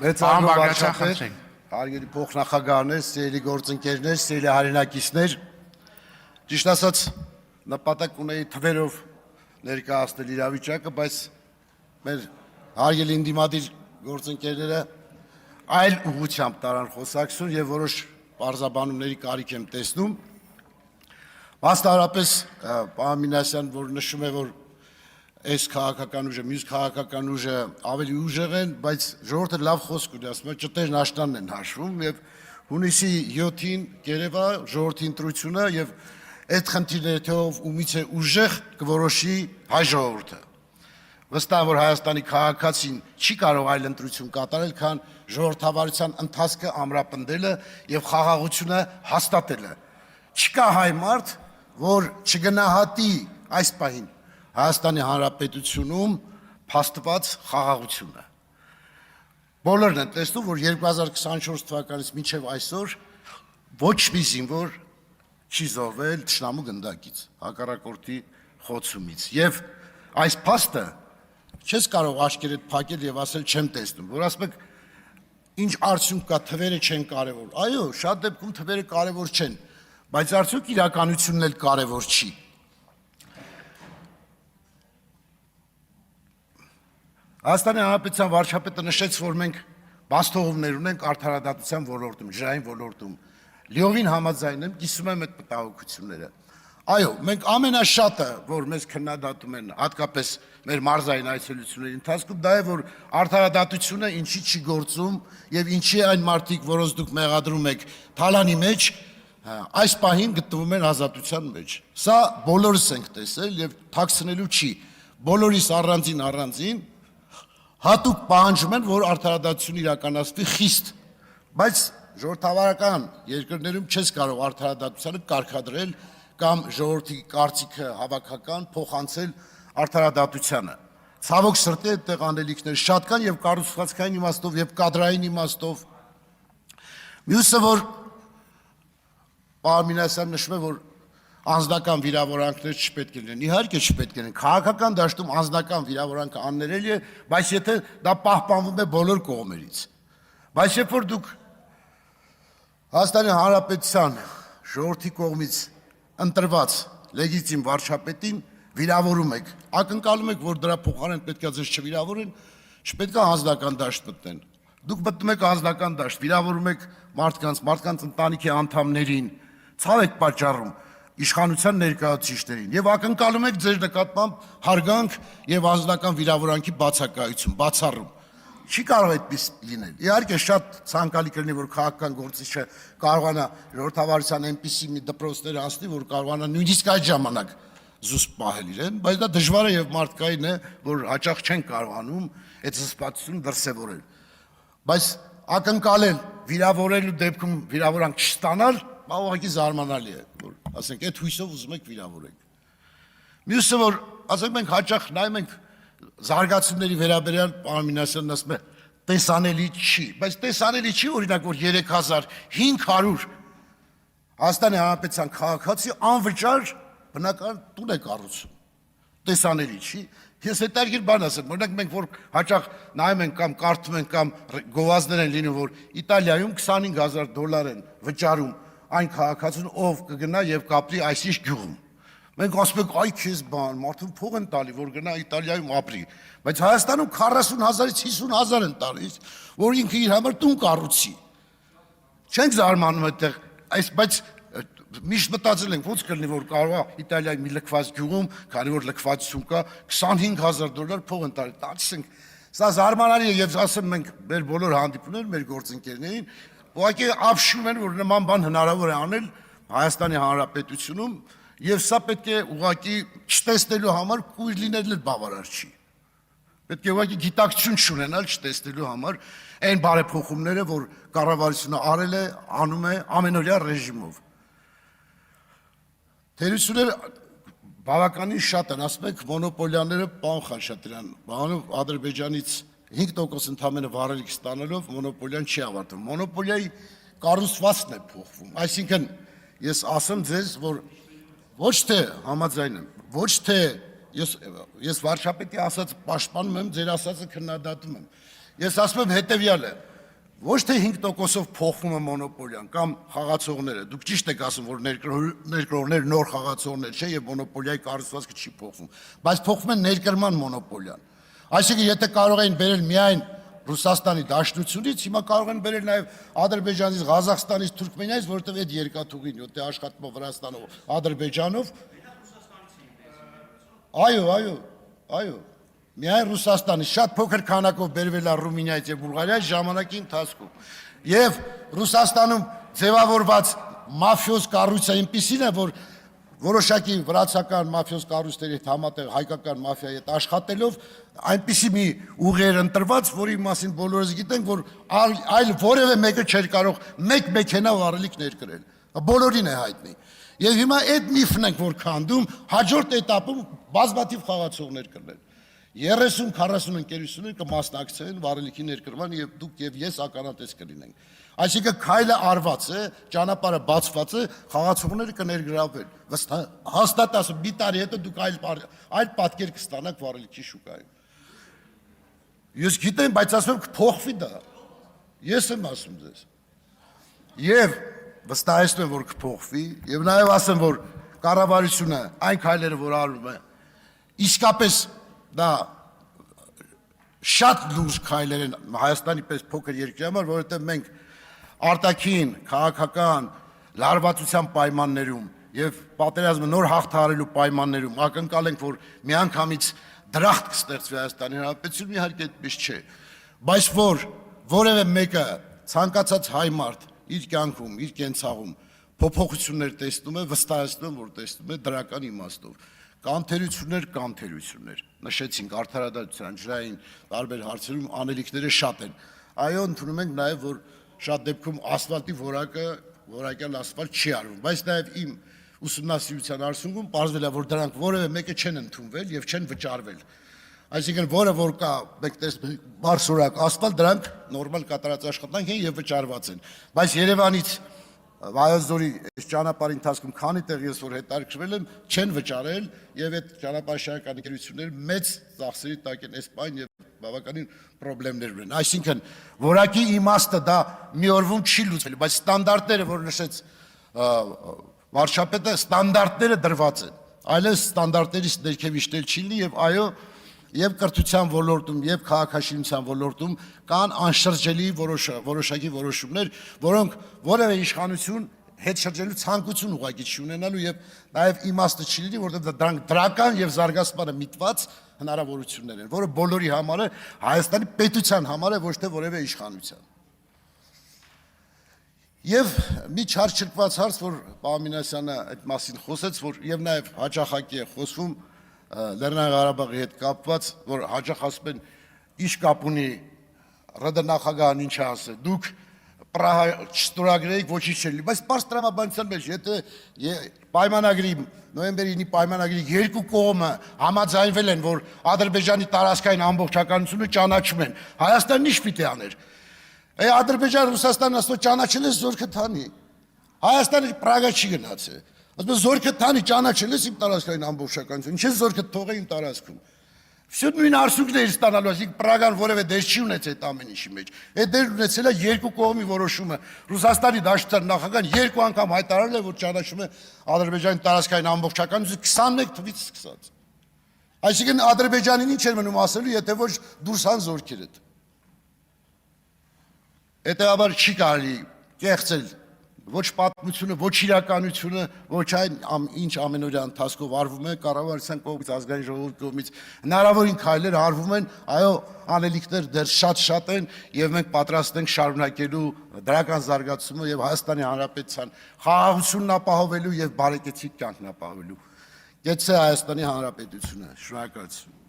Մեծարգո վարչապետ, հարգելի փոխնախագահներ, սիրելի գործընկերներ, սիրելի հայրենակիցներ, ճիշտ ասած նպատակ ունեի թվերով ներկայացնել իրավիճակը, բայց մեր հարգելի ընդդիմադիր գործընկերները այլ ուղղությամբ տարան խոսակցություն եւ որոշ բարձաբանումների կարիք եմ տեսնում։ Մասնավորապես պարոն Մինասյան, որ նշում է, որ այս քաղաքական ուժը, մյուս քաղաքական ուժը ավելի ուժեղ են, բայց ժողովուրդը լավ խոսք ունի, ասում է ճտերն աշնանն են հաշվում եւ հունիսի 7-ին կերևա ժողովրդի ընտրությունը եւ այդ խնդիրները թե ով ումից է ուժեղ կորոշի հայ ժողովուրդը։ Վստահ որ Հայաստանի քաղաքացին չի կարող այլ ընտրություն կատարել, քան ժողովրդավարության ընթացքը ամրապնդելը եւ խաղաղությունը հաստատելը։ Չկա հայ մարդ, որ չգնահատի այս պահին Հայաստանի Հանրապետությունում փաստված խաղաղությունը։ Բոլորն են տեսնում, որ 2024 թվականից մինչև այսօր ոչ մի զինվոր չի զոհվել թշնամու գնդակից, հակառակորդի խոցումից։ Եվ այս փաստը չես կարող աչքերդ փակել եւ ասել չեմ տեսնում, որ ասում եք ինչ արդյունք կա, թվերը չեն կարևոր։ Այո, շատ դեպքում թվերը կարևոր չեն, բայց արդյոք իրականությունն էլ կարևոր չի։ Հայաստանի Հանրապետության վարչապետը նշեց, որ մենք բացթողումներ ունենք արդարադատության ոլորտում, ժայռային ոլորտում։ Լիովին համաձայն եմ, կիսում եմ այդ մտահոգությունները։ Այո, մենք ամենաշատը, որ մեզ քննադատում են, հատկապես մեր մարզային այցելությունների ընթացքում, դա է, որ արդարադատությունը ինչի չի գործում եւ ինչի այն մարդիկ, որոնց դուք մեղադրում եք թալանի մեջ, այս պահին գտնվում են ազատության մեջ։ Սա բոլորս ենք տեսել եւ թաքցնելու չի։ Բոլորիս առանձին հատուկ պահանջում են, որ արդարադատություն իրականացվի խիստ, բայց ժողովրդավարական երկրներում չես կարող արդարադատությանը կարգադրել կամ ժողովրդի կարծիքը հավաքական փոխանցել արդարադատությանը։ Ցավոք սրտի այդտեղ անելիքներ շատ կան եւ կառուցվածքային իմաստով եւ կադրային իմաստով։ Մյուսը որ պարոն Մինասյան նշում է, որ անձնական վիրավորանքներ չպետք է լինեն։ Իհարկե չպետք է լինեն։ Քաղաքական դաշտում անձնական վիրավորանքը աններելի է, բայց եթե դա պահպանվում է բոլոր կողմերից։ Բայց երբ որ դուք Հայաստանի Հանրապետության ժողովրդի կողմից ընտրված լեգիտիմ վարչապետին վիրավորում եք, ակնկալում եք, որ դրա փոխարեն պետք է ձեզ չվիրավորեն, չպետք է անձնական դաշտ մտնեն։ Դուք մտնում եք անձնական դաշտ, վիրավորում եք մարդկանց ընտանիքի անդամներին, ցավ եք պատճառում իշխանության ներկայացուցիչներին եւ ակնկալում եք ձեր նկատմամբ հարգանք եւ անձնական վիրավորանքի բացակայություն, բացառում։ Չի կարող այդպես լինել։ Իհարկե շատ ցանկալի կլինի, որ քաղաքական գործիչը կարողանա ժողովրդավարության այնպիսի մի դպրոցներ անցնի, որ կարողանա նույնիսկ այդ ժամանակ զուսպ պահել իրեն, բայց դա դժվար է եւ մարդկային է, որ հաճախ չեն կարողանում այդ զսպվածությունը դրսեւորել։ Բայց ակնկալել վիրավորելու դեպքում վիրավորանք չստանալ, ուղղակի զարմանալի է, որ ասենք այդ հույսով ուզում եք վիրավորեք։ Մյուսը որ ասենք մենք հաճախ նայում ենք զարգացումների վերաբերյալ պարոն Մինասյանն ասում է տեսանելի չի, բայց տեսանելի չի օրինակ որ 3500 Հայաստանի Հանրապետության քաղաքացի անվճար բնական տուն է կառուցում։ Տեսանելի չի։ Ես հետարքիր բան ասեմ, օրինակ մենք որ հաճախ նայում ենք կամ կարդում ենք կամ գովազդներ են լինում, որ Իտալիայում $25000 են վճարում այն քաղաքացուն, ով կգնա եւ կապրի այսինչ գյուղում։ Մենք ասում ենք, այ քեզ բան, մարդուն փող են տալի, որ գնա Իտալիայում ապրի, բայց Հայաստանում 40000-ից 50000 են տալիս, որ ինքը իր համար տուն կառուցի։ Չենք զարմանում այդտեղ, բայց միշտ մտածել ենք, ոնց կլինի, որ կարող է Իտալիայի մի լքված գյուղում, քանի որ լքվածություն կա, $25000 փող են տալի, տալիս ենք։ Սա զարմանալի է եւ ասեմ մենք մեր բոլոր հանդիպումները մեր գործընկերներին ուղղակի ապշում են, որ նման բան հնարավոր է անել Հայաստանի Հանրապետությունում եւ սա պետք է ուղղակի չտեսնելու համար կույր լինել բավարար չի։ Պետք է ուղղակի գիտակցություն չունենալ չտեսնելու համար այն բարեփոխումները, որ կառավարությունը արել է, անում է ամենօրյա ռեժիմով։ Թերությունները բավականին շատ են, ասում եք մոնոպոլիաները պարոն Խաչատրյան, բանով Ադրբեջանից 5% ընդամենը վառելիք ստանալով մոնոպոլիան չի ավարտվում։ Մոնոպոլիայի կառուցվածքն է փոխվում։ Այսինքն ես ասեմ ձեզ, որ ոչ թե համաձայն եմ, ոչ թե ես վարչապետի ասած պաշտպանում եմ, ձեր ասածը քննադատում եմ։ Ես ասում եմ հետևյալը, Ոչ թե 5%-ով փոխվում է մոնոպոլիան կամ խաղացողները։ Դուք ճիշտ եք ասում, որ ներկրողներ նոր խաղացողներ չէ եւ մոնոպոլիայի կառուցվածքը չի փոխվում, բայց փոխվում է ներկրման մոնոպոլիան։ Այսինքն, եթե կարող էին բերել միայն Ռուսաստանի Դաշնությունից, հիմա կարող են բերել նաեւ Ադրբեջանից, Ղազախստանից, Թուրքմենիայից, որովհետեւ այդ երկաթուղին յոթ է աշխատում Վրաստանով, Ադրբեջանով։ Այո։ Միայն Ռուսաստանի շատ փոքր քանակով բերվել է Ռումինիայից եւ Բուլղարիայից ժամանակի ընթացքում։ Եվ Ռուսաստանում ձևավորված մաֆիոզ կառույցը այնպիսին է, որ որոշակի վրացական մաֆիոզ կառույցների հետ համատեղ հայկական մաֆիայի հետ աշխատելով այնպիսի մի ուղեր ընտրված, որի մասին բոլորս գիտենք, որ այլ որևէ մեկը չէր կարող մեկ մեքենա վարելիք ներկրել։ Բոլորին է հայտնի։ Եվ հիմա այդ միֆն ենք որ քանդում, հաջորդ էտապում բազմաթիվ խաղացողներ կլինեն։ 30-40 ընկերություններ կմասնակցեն վարելիքի ներկրման եւ դուք եւ ես ականատես կլինենք։ Այսինքն քայլը արված է, ճանապարհը բացված է, խաղացողները կներգրավվեն։ Հաստատ ասում, մի տարի հետո դուք այլ պատկեր կստանաք վարելիքի շուկայում։ Ես գիտեմ, բայց ասում եմ կփոխվի դա։ Ես եմ ասում ձեզ։ Եվ վստահեցնում եմ, որ կփոխվի, եւ նաեւ ասեմ, որ կառավարությունը այն քայլերը, որ արվում է, իսկապես դա շատ լուրջ քայլեր են Հայաստանի պես փոքր երկրի համար, որովհետև մենք արտաքին, քաղաքական, լարվածության պայմաններում եւ պատերազմը նոր հաղթահարելու պայմաններում ակնկալ ենք, որ միանգամից դրախտ կստեղծվի Հայաստանի Հանրապետությունում, իհարկե այդպես չէ, բայց որ որևէ մեկը ցանկացած հայ մարդ իր կյանքում, իր կենցաղում փոփոխություններ տեսնում է, վստահեցնում եմ, որ տեսնում է դրական իմաստով։ Կանթերություններ, նշեցինք արդարադատության, ջրային տարբեր հարցերում անելիքները շատ են։ Այո, ընդունում ենք նաև, որ շատ դեպքում ասֆալտի որակյալ ասֆալտ չի արվում, բայց նաև իմ ուսումնասիրության արդյունքում պարզվել է, որ դրանք որևէ մեկը չեն ընդունվել եւ չեն վճարվել։ Այսինքն, որը որ կա, մենք տեսնում ենք բարձրորակ ասֆալտ, դրանք նորմալ կատարած աշխատանք են եւ վճարված են։ Բայց Երևանից Վայոց ձորի ճանապարհի ընթացքում քանի տեղ ես որ հետաքրքրվել եմ, չեն վճարել եւ այդ ճանապարհաշինական ընկերությունները մեծ ծախսերի տակ են Էսպան եւ բավականին խնդիրներ ունեն։ Այսինքն, որակի իմաստը դա մի օրվում չի լուծվել, բայց ստանդարտները, որ նշեց վարչապետը, ստանդարտները դրված են։ Այլևս ստանդարտներից ներքև իջնել չի լինի եւ այո, եւ կրթության ոլորտում եւ քաղաքաշինության ոլորտում կան անշրջելի որոշակի որոշումներ, որոնք որևէ իշխանություն հետ շրջելու ցանկություն ուղղակի չունենալու եւ նաեւ իմաստը չի լինի, որովհետեւ դրանք դրական եւ զարգացմանը միտված հնարավորություններ են, որը բոլորի համար է, Հայաստանի պետության համար է, ոչ թե որևէ իշխանության։ Եվ մի չարչրկված հարց, որ Պահամինասյանը այդ մասին խոսեց, որ եւ նաեւ հաճախակի է խոսվում Լեռնային Ղարաբաղի հետ կապված, որ հաճախ ասում են, ինչ կապ ունի ՌԴ նախագահն ինչ ասել, դուք Պրահա չստորագրեիք, ոչինչ չէր լինի, բայց պարզ տրամաբանության մեջ, եթե պայմանագրի, նոյեմբերի 9-ի պայմանագրի երկու կողմը համաձայնվել են, որ Ադրբեջանի տարածքային ամբողջականությունը ճանաչում են, Հայաստանն ինչ պիտի աներ։ Ադրբեջանը Ռուսաստանն ասում է ճանաչել է զորքը թանի։ Հայաստանը Պրագա չի գնացել։ Ասում զորքը թանի ճանաչել ես իմ տարածքային ամբողջականություն, ինչ է զորքը թողել իմ տարածքում։ Всё նույն արդյունքներ ստանալու, այսինքն Պրագան որևէ դեր չի ունեցել այդ ամեն ինչի մեջ։ Այդ դեր ունեցել է երկու կողմի որոշումը։ Ռուսաստանի Դաշնության նախագահան երկու անգամ հայտարարել է, որ ճանաչում է Ադրբեջանի տարածքային ամբողջականությունը 21 թվականից սկսած։ Այսինքն Ադրբեջանին ինչ էր մնում ասելու, եթե ոչ դուրս հան զորքերը։ Հետևաբար չի կարելի կեղծել ոչ պատմությունը, ոչ իրականությունը, ոչ այն ինչ ամենօրյա ընթացքով արվում է կառավարության կողմից, ազգային ժողովրդի կողմից, հնարավորին քայլեր արվում են, այո, անելիքներ դեռ շատ են եւ մենք պատրաստ ենք շարունակելու դրական զարգացումը եւ Հայաստանի Հանրապետության խաղաղությունն ապահովելու եւ բարեկեցիկ կյանքն ապահովելու։ Գեցե Հայաստանի Հանրապետությունը, շնորհակալություն։